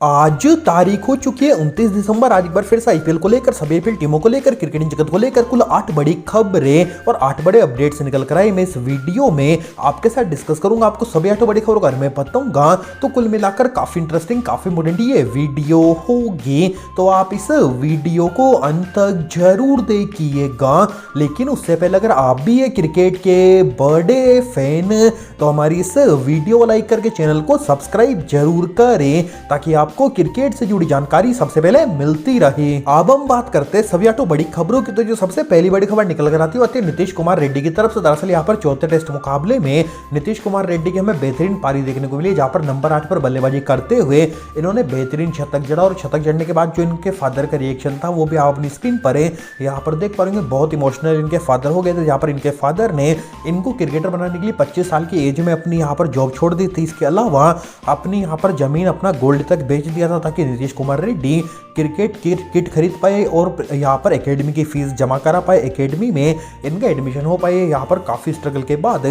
आज तारीख हो चुकी है 29 दिसंबर। आज एक बार फिर से आईपीएल को लेकर, सभी आईपीएल टीमों को लेकर, क्रिकेटिंग जगत को लेकर कुल 8 बड़ी खबरें और 8 बड़े अपडेट्स निकल कर आए। मैं इस वीडियो में आपके साथ डिस्कस करूंगा, आपको सभी 8 बड़ी खबरों के बारे में बताऊंगा। तो कुल मिलाकर काफी इंटरेस्टिंग, काफी इंपोर्टेंट ये वीडियो होगी, तो आप इस वीडियो को अंत तक जरूर देखिएगा। लेकिन उससे पहले अगर आप भी है क्रिकेट के बड़े फैन, तो हमारी इस वीडियो को लाइक करके चैनल को सब्सक्राइब जरूर करें, ताकि आपको क्रिकेट से जुड़ी जानकारी सबसे पहले मिलती रहे। अब हम बात करते हैं सभी 8 बड़ी खबरों की। तो जो सबसे पहली बड़ी खबर निकल कर आती है नीतीश कुमार रेड्डी की तरफ से। दरअसल यहाँ पर चौथे टेस्ट मुकाबले में नीतीश कुमार रेड्डी की हमें बेहतरीन पारी देखने को मिली, जहां पर नंबर 8 पर बल्लेबाजी करते हुए इन्होंने बेहतरीन शतक जड़ा। और शतक जड़ने के बाद जो इनके फादर का रिएक्शन था वो भी आप अपनी स्क्रीन पर है यहाँ पर देख पा रहे हैं। बहुत इमोशनल इनके फादर हो गए थे, जहां पर इनके फादर ने इनको क्रिकेटर बनाने के लिए 25 साल की एज में अपनी यहाँ पर जॉब छोड़ दी थी। इसके अलावा अपनी यहाँ पर जमीन, अपना गोल्ड तक बेच दिया था, ताकि नीतीश कुमार रेड्डी क्रिकेट किट खरीद पाए और यहाँ पर एकेडमी की फीस जमा करा पाए, एकेडमी में इनका एडमिशन हो पाए। यहाँ पर काफी स्ट्रगल के बाद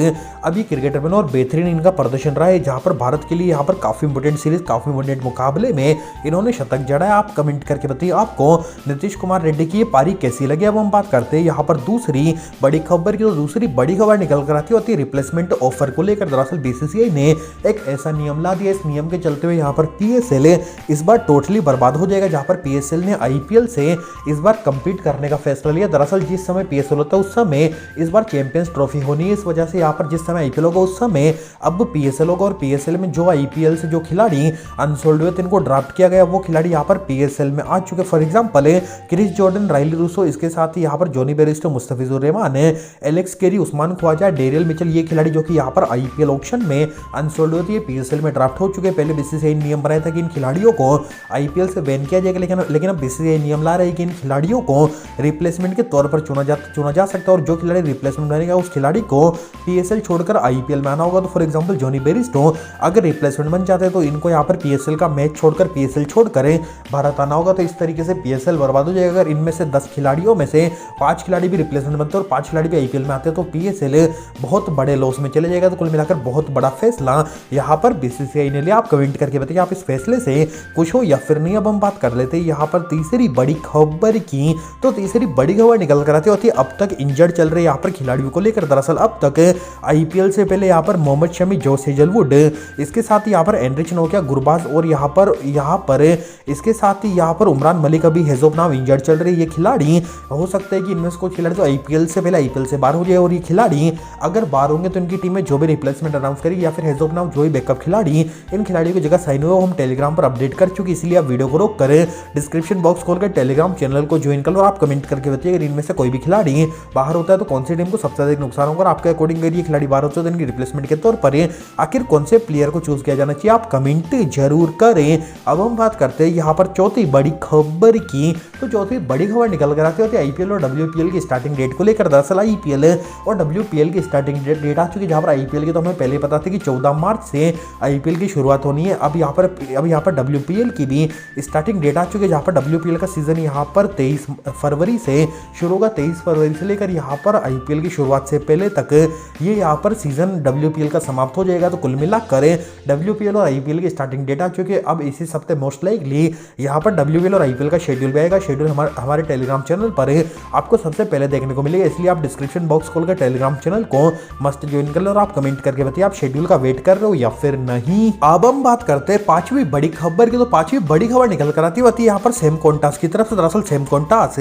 अभी क्रिकेटर बने और बेहतरीन इनका प्रदर्शन रहा है, जहाँ पर भारत के लिए यहाँ पर काफी इंपोर्टेंट सीरीज, काफी इंपोर्टेंट मुकाबले में इन्होंने शतक जड़ा है। आप कमेंट करके बताइए आपको नीतीश कुमार रेड्डी की ये पारी कैसी लगी। अब हम बात करते हैं यहाँ पर दूसरी बड़ी खबर की। तो दूसरी बड़ी खबर निकल कर आती होती है रिप्लेसमेंट ऑफर को लेकर। दरअसल बीसीसीआई ने एक ऐसा नियम ला दिया, इस नियम के चलते हुए यहाँ पर पीएसएल इस बार टोटली बर्बाद हो जाएगा, जहां पर पीएसएल ने आईपीएल से इस बार कंपीट करने का फैसला लिया। दरअसल जिस समय पीएसएल होता है उस समय इस बार चैंपियंस ट्रॉफी होनी है, इस वजह से यहाँ पर जिस समय आईपीएल होगा उस समय अब पीएसएल होगा। और पीएसएल में जो आईपीएल से जो खिलाड़ी अनसोल्ड हुए थे इनको ड्राफ्ट किया गया, वो खिलाड़ी यहाँ पर पीएसएल में आ चुके। For example Chris Jordan, Rilee Rossouw, इसके साथ ही यहाँ पर Jonny Bairstow, Mustafizur Rahman, Alex Carey, Usman Khawaja, Daryl Mitchell, ये खिलाड़ी जो कि यहाँ पर आईपीएल ऑक्शन में अनसोल्ड हुए थे, पीएसएल में ड्राफ्ट हो चुके। पहले बीसीसीआई नियम बनाया था कि इन खिलाड़ियों को आईपीएल से बैन किया जाएगा, लेकिन अब बीसीसीआई नियम ला रही है कि इन खिलाड़ियों को रिप्लेसमेंट के तौर पर चुना जा सकता है। और जो खिलाड़ी रिप्लेसमेंट बनेगा उस खिलाड़ी को पीएसएल छोड़कर आईपीएल में आना होगा। तो फॉर एग्जांपल जॉनी बेरिस्टो अगर रिप्लेसमेंट बन जाते हैं तो इनको यहाँ पर पीएसएल का मैच छोड़कर पीएसएल छोड़कर भारत आना होगा। तो इस तरीके से पीएसएल बर्बाद हो जाएगा। अगर इनमें से 10 खिलाड़ियों में से 5 खिलाड़ी भी रिप्लेसमेंट बनते हैं और 5 खिलाड़ी भी आईपीएल में आते हैं तो पीएसएल बहुत बड़े लॉस में चले जाएगा। तो कुल मिलाकर बहुत बड़ा फैसला यहाँ पर बीसीसीआई ने लिया। आप कमेंट करके बताइए आप इस फैसले से खुश हो या फिर नहीं। अब हम बात कर लेते हैं यहाँ पर तीसरी बड़ी खबर की। तो तीसरी बड़ी खबर निकल कर आती होती है अब तक इंजर्ड चल रहे यहाँ पर खिलाड़ियों को लेकर। दरअसल अब तक आईपीएल से पहले यहाँ पर मोहम्मद शमी, जोश हेजलवुड, इसके साथ ही यहाँ पर एंड्रिच नोकिया, गुरबाज और यहाँ पर इसके साथ ही यहाँ पर उमरान मलिक अभी हैज ऑफ नाउ इंजर्ड चल रहे। ये खिलाड़ी हो सकता है कि इनमें से कुछ खिलाड़ी तो आईपीएल से पहले आईपीएल से बाहर हो जाए, और ये खिलाड़ी अगर बाहर होंगे तो इनकी टीम में जो भी रिप्लेसमेंट अनाउंस करेगी या फिर हैज ऑफ नाउ जो भी बैकअप खिलाड़ी इन खिलाड़ियों की जगह साइन हुए हम टेलीग्राम पर अपडेट कर चुके। इसलिए आप वीडियो को रोक कर डिस्क्रिप्शन बॉक्स खोलकर टेलीग्राम चैनल को ज्वाइन कर लो और आप कमेंट करके बताइए अगर इनमें से कोई भी खिलाड़ी बाहर होता है तो कौन सी टीम को सबसे अधिक नुकसान होगा। आपके अकॉर्डिंग अगर ये खिलाड़ी बाहर होते हैं तो इनकी रिप्लेसमेंट के तौर पर आखिर कौन से प्लेयर को चूज किया जाना चाहिए, आप कमेंट जरूर करें। अब हम बात करते हैं यहाँ पर चौथी बड़ी खबर की। तो चौथी बड़ी खबर निकल कर आती होती है आईपीएल और डब्ल्यूपीएल की स्टार्टिंग डेट को लेकर। दरअसल आईपीएल और डब्ल्यूपीएल की स्टार्टिंग डेट आ चुकी है, जहाँ पर आईपीएल की तो हमें पहले पता था कि 14 मार्च से आईपीएल की शुरुआत होनी है। अब यहाँ पर डब्ल्यूपीएल की भी स्टार्टिंग डेट आ चुकी है, जहाँ पर डब्ल्यूपीएल का सीजन यहाँ पर 23 फरवरी से शुरू होगा। 23 फरवरी से लेकर यहाँ पर आईपीएल की शुरुआत से पहले तक ये यहाँ पर सीजन डब्ल्यूपीएल का समाप्त हो जाएगा। तो कुल मिलाकर डब्ल्यूपीएल और आईपीएल की स्टार्टिंग डेट आ चुकी है। अब इसी सप्ताह मोस्ट लाइकली यहाँ पर डब्ल्यूपीएल और आईपीएल का शेड्यूल भी आएगा। शेड्यूल हमारे टेलीग्राम चैनल पर आपको सबसे पहले देखने को मिलेगा, इसलिए आप डिस्क्रिप्शन बॉक्स खोलकर टेलीग्राम चैनल को मस्ट ज्वाइन कर लो और आप कमेंट करके बताइए आप शेड्यूल का वेट कर रहे हो या फिर नहीं। अब हम बात करते हैं पांचवी बड़ी खबर की। तो पांचवी बड़ी खबर निकल कर आती है यहाँ पर सैम कॉन्टास की तरफ से। दरअसल सैम कॉन्टास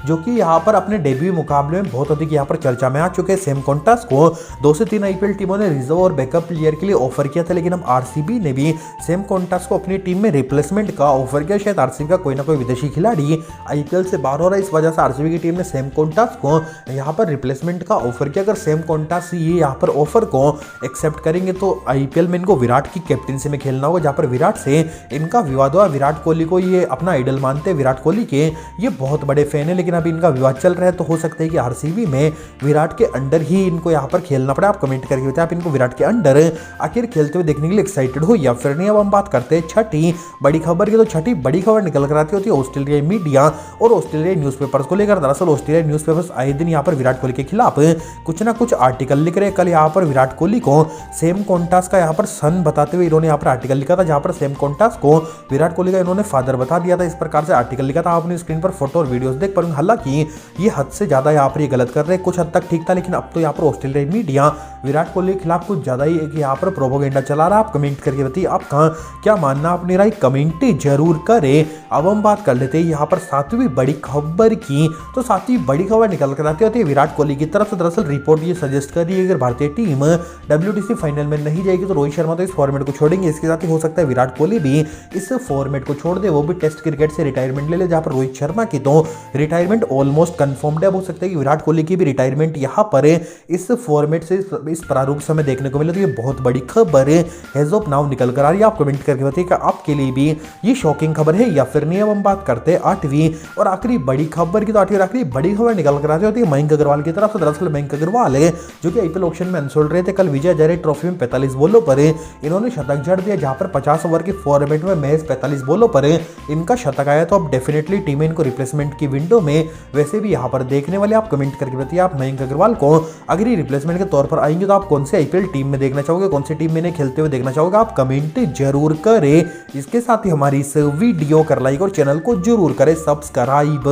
जो कि यहाँ पर अपने डेब्यू मुकाबले में बहुत अधिक यहाँ पर चर्चा में आ चुके हैं। सैम कॉन्टास को 2 से 3 आईपीएल टीमों ने रिजर्व और बैकअप प्लेयर के लिए ऑफर किया था, लेकिन अब आरसीबी ने भी सैम कॉन्टास को अपनी टीम में रिप्लेसमेंट का ऑफर किया। शायद आरसीबी का कोई ना कोई विदेशी खिलाड़ी आईपीएल से बाहर हो रहा है, इस वजह से आरसीबी की टीम ने सैम कॉन्टास को यहाँ पर रिप्लेसमेंट का ऑफर किया। अगर सैम कॉन्टास ये यहाँ पर ऑफर को एक्सेप्ट करेंगे तो आईपीएल में इनको विराट की कैप्टनसी में खेलना होगा, जहाँ पर विराट से इनका विवाद हुआ। विराट कोहली को ये अपना आइडल मानते हैं, विराट कोहली के ये बहुत बड़े फैन है, लेकिन अभी इनका विवाद चल रहा है। तो हो सकता है कि आरसीबी में विराट के अंडर ही इनको यहाँ पर खेलना पड़े। आप कमेंट करके बताएं आप इनको विराट के अंडर आखिर खेलते हुए देखने के लिए एक्साइटेड हो या फिर नहीं। अब हम बात करते हैं छठी बड़ी खबर की। तो छठी बड़ी खबर निकल कर आती होती है ऑस्ट्रेलियाई मीडिया और ऑस्ट्रेलियाई न्यूज़पेपर्स को लेकर। दरअसल ऑस्ट्रेलियाई न्यूज़पेपर्स आए दिन यहाँ पर विराट कोहली के खिलाफ कुछ ना कुछ आर्टिकल लिख रहे हैं। कल यहाँ पर विराट कोहली को सैम कॉन्टास का यहाँ पर सन बताते हुए इन्होंने यहाँ पर आर्टिकल लिखा था, जहाँ पर सैम कॉन्टास को विराट कोहली का इन्होंने फादर बता दिया था। इस प्रकार से आर्टिकल लिखा था, आपने स्क्रीन पर फोटो और वीडियोस देख पाएंगे। हालांकि ये हद से ज्यादा यहाँ पर ये गलत कर रहे हैं, कुछ हद तक ठीक था, लेकिन अब तो यहाँ पर ऑस्ट्रेलियाई मीडिया विराट कोहली के खिलाफ कुछ ज्यादा ही यहाँ पर प्रोपोगेंडा चला रहा है। आप कमेंट करके बताइए आपका क्या मानना, अपनी राय कमेंट जरूर करें। अब हम बात कर लेते हैं यहाँ पर सातवीं बड़ी खबर की। तो सातवीं बड़ी खबर निकल कर आती है विराट कोहली की तरफ से। दरअसल रिपोर्ट ये सजेस्ट कर रही है अगर भारतीय टीम WTC फाइनल में नहीं जाएगी तो रोहित शर्मा तो इस फॉर्मेट को छोड़ेंगे। इसके साथ ही हो सकता है विराट कोहली भी इस फॉर्मेट को छोड़ दे, वो भी टेस्ट क्रिकेट से रिटायरमेंट ले ले, जहां पर रोहित शर्मा की तो रिटायरमेंट ऑलमोस्ट कंफर्म्ड है। हो सकता है कि विराट कोहली की भी रिटायरमेंट यहाँ पर इस फॉर्मेट से इस प्रारूप से हमें देखने को मिले। तो ये बहुत बड़ी खबर है एज ऑफ नाउ निकल कर आ रही है। आप कमेंट करके बताइए आपके लिए भी ये शॉकिंग खबर है या फिर नहीं। अब हम बात करते हैं आठवीं और आखिरी बड़ी खबर की। तो आठवीं और आखिरी बड़ी खबर निकल कर आती होती है मयंक अग्रवाल की तरफ से। दरअसल मयंक अग्रवाल है जो कि IPL ऑक्शन में अनसोल्ड रहे थे, कल विजय हजारे ट्रॉफी में 45 बॉलों पर इन्होंने शतक जड़ दिया, जहां पर 50 ओवर के फॉर्मेट में महज 45 बॉलों पर इनका शतक आया। तो अब डेफिनेटली टीम इनको रिप्लेसमेंट की विंडो में वैसे भी यहाँ पर देखने वाले। आप कमेंट करके बताइए आप मयंक अग्रवाल को अगर ये रिप्लेसमेंट के तौर पर आएंगे तो आप कौन से IPL टीम में देखना चाहोगे, कौन सी टीम में इन्हें खेलते हुए देखना चाहोगे, आप कमेंट जरूर करें। इसके साथ ही हमारी इस वीडियो कर लाइक और चैनल को जरूर करें सब्सक्राइब।